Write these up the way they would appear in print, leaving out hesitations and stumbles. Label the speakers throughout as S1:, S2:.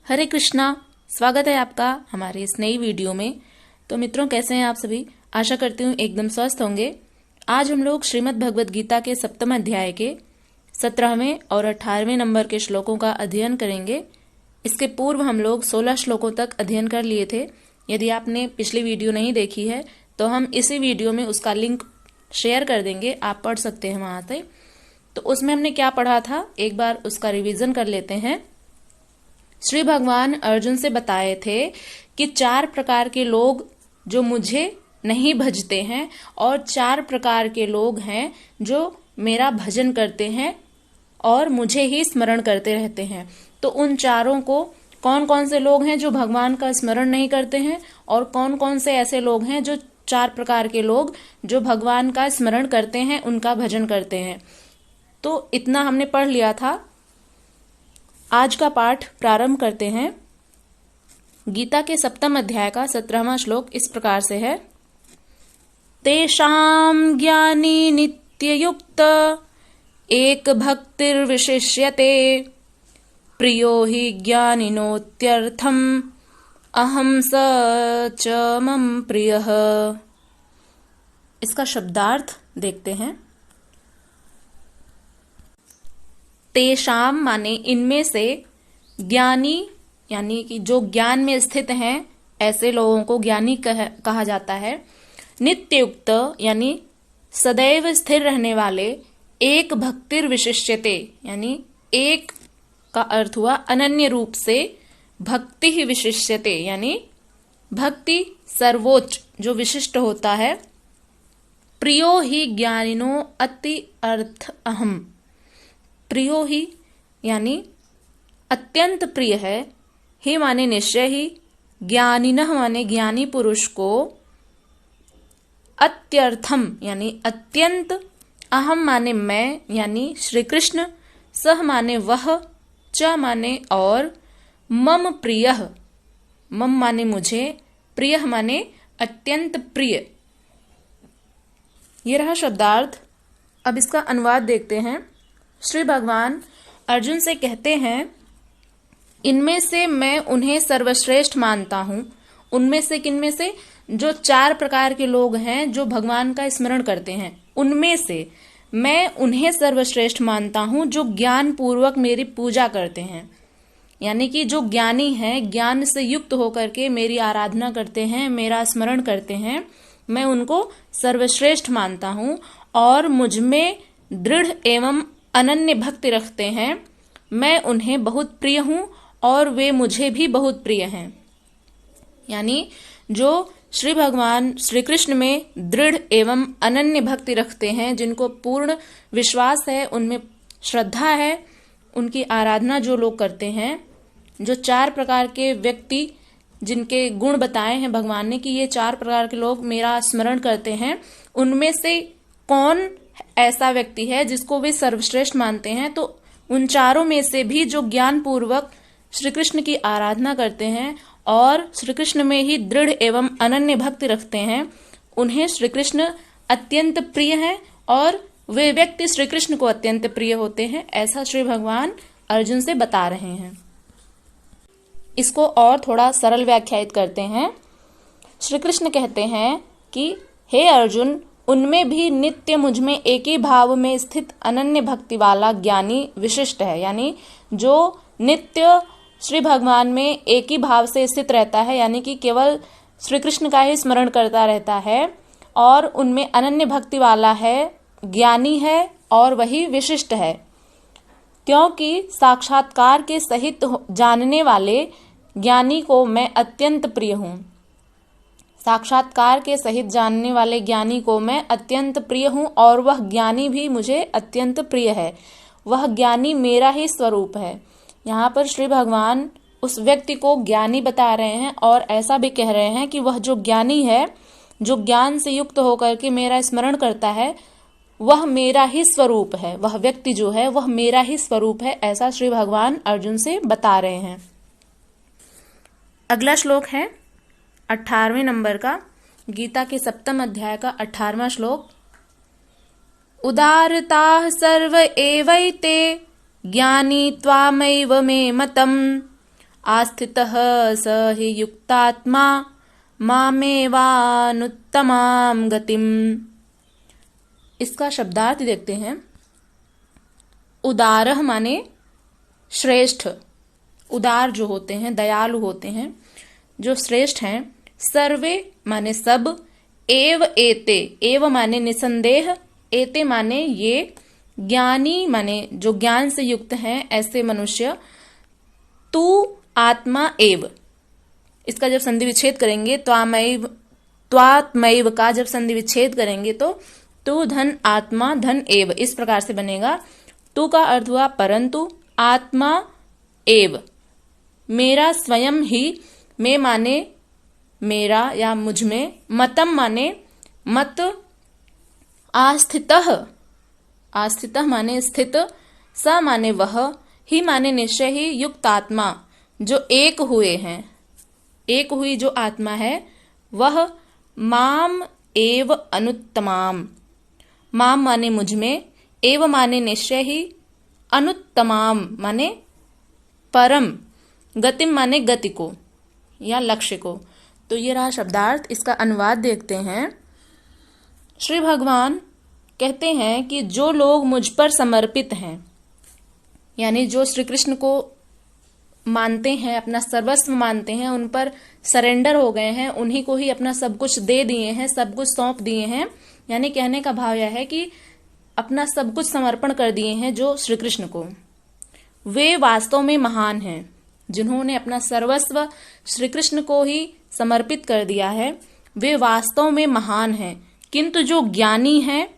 S1: हरे कृष्णा। स्वागत है आपका हमारे इस नई वीडियो में। तो मित्रों, कैसे हैं आप सभी? आशा करती हूँ एकदम स्वस्थ होंगे। आज हम लोग श्रीमद् भगवद गीता के 7वें अध्याय के 17वें और 18वें नंबर के श्लोकों का अध्ययन करेंगे। इसके पूर्व हम लोग 16 श्लोकों तक अध्ययन कर लिए थे। यदि आपने पिछली वीडियो नहीं देखी है तो हम इसी वीडियो में उसका लिंक शेयर कर देंगे, आप पढ़ सकते हैं वहां से। तो उसमें हमने क्या पढ़ा था, एक बार उसका रिवीजन कर लेते हैं। श्री भगवान अर्जुन से बताए थे कि 4 प्रकार के लोग जो मुझे नहीं भजते हैं और 4 प्रकार के लोग हैं जो मेरा भजन करते हैं और मुझे ही स्मरण करते रहते हैं। तो उन चारों को कौन कौन से लोग हैं जो भगवान का स्मरण नहीं करते हैं और कौन कौन से ऐसे लोग हैं जो 4 प्रकार के लोग जो भगवान का स्मरण करते हैं, उनका भजन करते हैं। तो इतना हमने पढ़ लिया था। आज का पाठ प्रारंभ करते हैं। गीता के 7वें अध्याय का 17वां श्लोक इस प्रकार से है। तेषां ज्ञानी नित्ययुक्त एक भक्तिर्विशिष्यते प्रियो हि ज्ञानिनोत्यर्थम अहम स च मम प्रियः। इसका शब्दार्थ देखते हैं। तेषाम माने इनमें से, ज्ञानी यानी कि जो ज्ञान में स्थित हैं, ऐसे लोगों को ज्ञानी कहा जाता है। नित्ययुक्त यानी सदैव स्थिर रहने वाले। एक भक्तिर विशिष्यते यानी एक का अर्थ हुआ अनन्य रूप से। भक्ति ही विशिष्यते यानी भक्ति सर्वोच्च जो विशिष्ट होता है। प्रियो ही ज्ञानिनो अति अर्थ अहम। प्रियो ही यानी अत्यंत प्रिय है। ही माने निश्चय ही, ज्ञानिनः माने ज्ञानी पुरुष को, अत्यर्थम यानी अत्यंत, अहम माने मैं यानी श्री कृष्ण, सह माने वह, च माने और, मम प्रियः मम माने मुझे, प्रियः माने अत्यंत प्रिय। ये रहा शब्दार्थ। अब इसका अनुवाद देखते हैं। श्री भगवान अर्जुन से कहते हैं, इनमें से मैं उन्हें सर्वश्रेष्ठ मानता हूं। उनमें से किनमें से? जो 4 प्रकार के लोग हैं जो भगवान का स्मरण करते हैं, उनमें से मैं उन्हें सर्वश्रेष्ठ मानता हूं जो ज्ञान पूर्वक मेरी पूजा करते हैं। यानी कि जो ज्ञानी हैं, ज्ञान से युक्त होकर के मेरी आराधना करते हैं, मेरा स्मरण करते हैं, मैं उनको सर्वश्रेष्ठ मानता हूं और मुझमें दृढ़ एवं अनन्य भक्ति रखते हैं। मैं उन्हें बहुत प्रिय हूं और वे मुझे भी बहुत प्रिय हैं। यानी जो श्री भगवान श्री कृष्ण में दृढ़ एवं अनन्य भक्ति रखते हैं, जिनको पूर्ण विश्वास है, उनमें श्रद्धा है, उनकी आराधना जो लोग करते हैं, जो 4 प्रकार के व्यक्ति जिनके गुण बताए हैं भगवान ने कि ये 4 प्रकार के लोग मेरा स्मरण करते हैं, उनमें से कौन ऐसा व्यक्ति है जिसको वे सर्वश्रेष्ठ मानते हैं? तो उन चारों में से भी जो ज्ञान पूर्वक श्री कृष्ण की आराधना करते हैं और श्री कृष्ण में ही दृढ़ एवं अनन्य भक्ति रखते हैं, उन्हें श्री कृष्ण अत्यंत प्रिय हैं और वे व्यक्ति श्री कृष्ण को अत्यंत प्रिय होते हैं। ऐसा श्री भगवान अर्जुन से बता रहे हैं। इसको और थोड़ा सरल व्याख्यायित करते हैं। श्री कृष्ण कहते हैं कि हे अर्जुन, उनमें भी नित्य मुझमें एक ही भाव में स्थित अनन्य भक्ति वाला ज्ञानी विशिष्ट है। यानी जो नित्य श्री भगवान में एक ही भाव से स्थित रहता है, यानी कि केवल श्री कृष्ण का ही स्मरण करता रहता है और उनमें अनन्य भक्ति वाला है, ज्ञानी है और वही विशिष्ट है। क्योंकि साक्षात्कार के सहित जानने वाले ज्ञानी को मैं अत्यंत प्रिय हूं। साक्षात्कार के सहित जानने वाले ज्ञानी को मैं अत्यंत प्रिय हूं और वह ज्ञानी भी मुझे अत्यंत प्रिय है। वह ज्ञानी मेरा ही स्वरूप है। यहाँ पर श्री भगवान उस व्यक्ति को ज्ञानी बता रहे हैं और ऐसा भी कह रहे हैं कि वह जो ज्ञानी है, जो ज्ञान से युक्त होकर के मेरा स्मरण करता है, वह मेरा ही स्वरूप है। वह व्यक्ति जो है वह मेरा ही स्वरूप है। ऐसा श्री भगवान अर्जुन से बता रहे हैं। अगला श्लोक है 18वें नंबर का, गीता के 7वें अध्याय का 18वां श्लोक। उदारताः सर्व एवैते ज्ञानी त्वामैव मे मतम् आस्थितः स हि युक्तात्मा मामेवानुत्तमां गतिम। इसका शब्दार्थ देखते हैं। उदारः माने श्रेष्ठ, उदार जो होते हैं, दयालु होते हैं, जो श्रेष्ठ हैं। सर्वे माने सब, एव एते, एव माने निसंदेह, एते माने ये, ज्ञानी माने जो ज्ञान से युक्त हैं ऐसे मनुष्य। तू आत्मा एव, इसका जब संधि विच्छेद करेंगे, त्वात्मैव का जब संधि विच्छेद करेंगे तो तू धन आत्मा धन एव, इस प्रकार से बनेगा। तू का अर्थ हुआ परंतु, आत्मा एव मेरा स्वयं ही, मैं माने मेरा या मुझ में, मतम माने मत, आस्थितः, आस्थितः माने स्थित, स माने वह, ही माने निश्चय ही, युक्त आत्मा जो एक हुए हैं, एक हुई जो आत्मा है वह, माम एव अनुत्तमाम, माम माने मुझ में, एव माने निश्चय ही, अनुत्तमाम माने परम, गतिम माने गति को या लक्ष्य को। तो ये रहा शब्दार्थ। इसका अनुवाद देखते हैं। श्री भगवान कहते हैं कि जो लोग मुझ पर समर्पित हैं, यानी जो श्री कृष्ण को मानते हैं, अपना सर्वस्व मानते हैं, उन पर सरेंडर हो गए हैं, उन्हीं को ही अपना सब कुछ दे दिए हैं, सब कुछ सौंप दिए हैं, यानी कहने का भाव यह है कि अपना सब कुछ समर्पण कर दिए हैं जो श्री कृष्ण को, वे वास्तव में महान हैं। जिन्होंने अपना सर्वस्व श्री कृष्ण को ही समर्पित कर दिया है वे वास्तव में महान हैं। किंतु जो ज्ञानी हैं,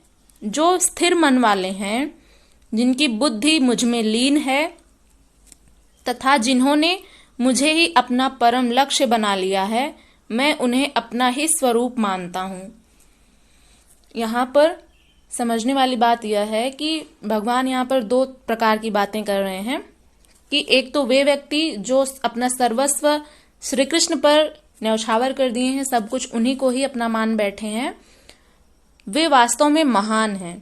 S1: जो स्थिर मन वाले हैं, जिनकी बुद्धि मुझ में लीन है तथा जिन्होंने मुझे ही अपना परम लक्ष्य बना लिया है, मैं उन्हें अपना ही स्वरूप मानता हूं। यहाँ पर समझने वाली बात यह है कि भगवान यहाँ पर दो प्रकार की बातें कर रहे हैं कि एक तो वे व्यक्ति जो अपना सर्वस्व श्री कृष्ण पर न्यौछावर कर दिए हैं, सब कुछ उन्हीं को ही अपना मान बैठे हैं, वे वास्तव में महान हैं।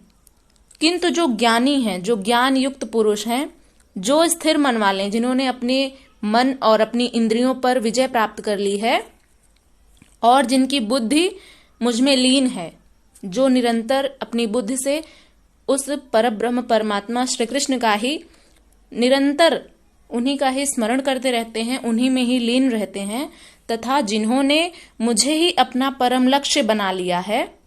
S1: किंतु जो ज्ञानी हैं, जो ज्ञान युक्त पुरुष हैं, जो स्थिर मन वाले हैं, जिन्होंने अपने मन और अपनी इंद्रियों पर विजय प्राप्त कर ली है और जिनकी बुद्धि मुझ में लीन है, जो निरंतर अपनी बुद्धि से उस परब्रह्म परमात्मा श्री कृष्ण का ही निरंतर उन्हीं का ही स्मरण करते रहते हैं, उन्हीं में ही लीन रहते हैं, तथा जिन्होंने मुझे ही अपना परम लक्ष्य बना लिया है,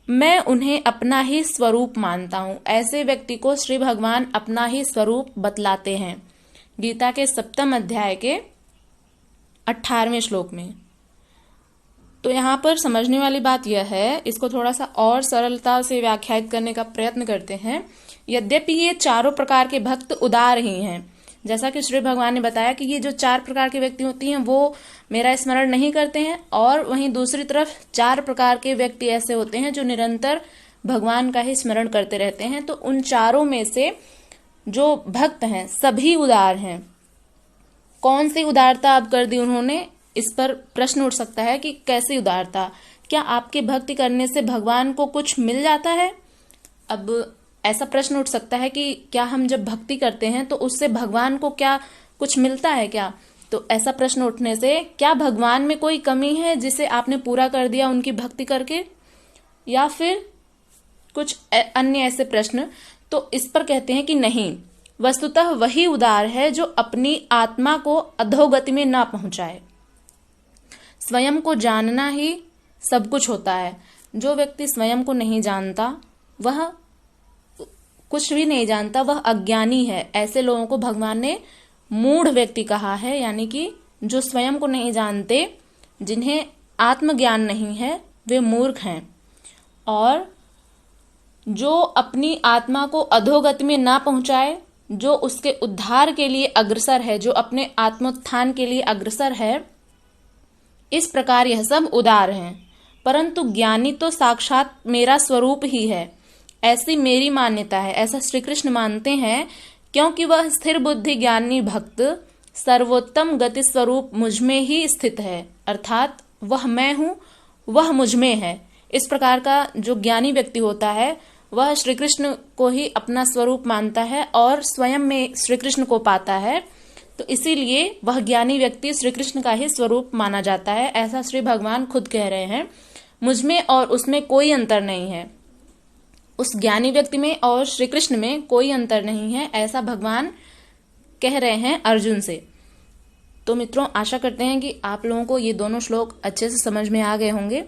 S1: मैं उन्हें अपना ही स्वरूप मानता हूं। ऐसे व्यक्ति को श्री भगवान अपना ही स्वरूप बतलाते हैं गीता के 7वें अध्याय के 18वें श्लोक में। तो यहाँ पर समझने वाली बात यह है, इसको थोड़ा सा और सरलता से व्याख्यायित करने का प्रयत्न करते हैं। यद्यपि ये चारों प्रकार के भक्त उदार ही हैं, जैसा कि श्री भगवान ने बताया कि ये जो 4 प्रकार की व्यक्ति होती हैं वो मेरा स्मरण नहीं करते हैं, और वहीं दूसरी तरफ 4 प्रकार के व्यक्ति ऐसे होते हैं जो निरंतर भगवान का ही स्मरण करते रहते हैं। तो उन चारों में से जो भक्त हैं सभी उदार हैं। कौन सी उदारता अब कर दी उन्होंने, इस पर प्रश्न उठ सकता है कि कैसी उदारता? क्या आपके भक्ति करने से भगवान को कुछ मिल जाता है? अब ऐसा प्रश्न उठ सकता है कि क्या हम जब भक्ति करते हैं तो उससे भगवान को क्या कुछ मिलता है क्या? तो ऐसा प्रश्न उठने से क्या भगवान में कोई कमी है जिसे आपने पूरा कर दिया उनकी भक्ति करके, या फिर कुछ अन्य ऐसे प्रश्न? तो इस पर कहते हैं कि नहीं, वस्तुतः वही उदार है जो अपनी आत्मा को अधोगति में ना पहुंचाए। स्वयं को जानना ही सब कुछ होता है। जो व्यक्ति स्वयं को नहीं जानता वह कुछ भी नहीं जानता, वह अज्ञानी है। ऐसे लोगों को भगवान ने मूढ़ व्यक्ति कहा है, यानी कि जो स्वयं को नहीं जानते, जिन्हें आत्मज्ञान नहीं है, वे मूर्ख हैं। और जो अपनी आत्मा को अधोगति में ना पहुंचाए, जो उसके उद्धार के लिए अग्रसर है, जो अपने आत्मोत्थान के लिए अग्रसर है, इस प्रकार यह सब उदार हैं। परंतु ज्ञानी तो साक्षात मेरा स्वरूप ही है, ऐसी मेरी मान्यता है, ऐसा श्री कृष्ण मानते हैं, क्योंकि वह स्थिर बुद्धि ज्ञानी भक्त सर्वोत्तम गति स्वरूप मुझ में ही स्थित है, अर्थात वह मैं हूं, वह मुझ में है। इस प्रकार का जो ज्ञानी व्यक्ति होता है वह श्री कृष्ण को ही अपना स्वरूप मानता है और स्वयं में श्री कृष्ण को पाता है। तो इसीलिए वह ज्ञानी व्यक्ति श्री कृष्ण का ही स्वरूप माना जाता है। ऐसा श्री भगवान खुद कह रहे हैं। मुझ में और उसमें कोई अंतर नहीं है, उस ज्ञानी व्यक्ति में और श्री कृष्ण में कोई अंतर नहीं है, ऐसा भगवान कह रहे हैं अर्जुन से। तो मित्रों, आशा करते हैं कि आप लोगों को ये दोनों श्लोक अच्छे से समझ में आ गए होंगे।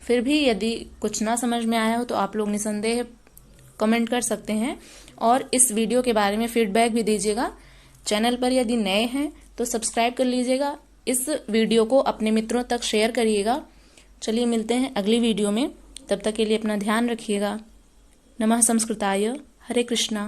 S1: फिर भी यदि कुछ ना समझ में आया हो तो आप लोग निसंदेह कमेंट कर सकते हैं और इस वीडियो के बारे में फीडबैक भी दीजिएगा। चैनल पर यदि नए हैं तो सब्सक्राइब कर लीजिएगा। इस वीडियो को अपने मित्रों तक शेयर करिएगा। चलिए मिलते हैं अगली वीडियो में, तब तक के लिए अपना ध्यान रखिएगा। नमः संस्कृताय, हरे कृष्णा।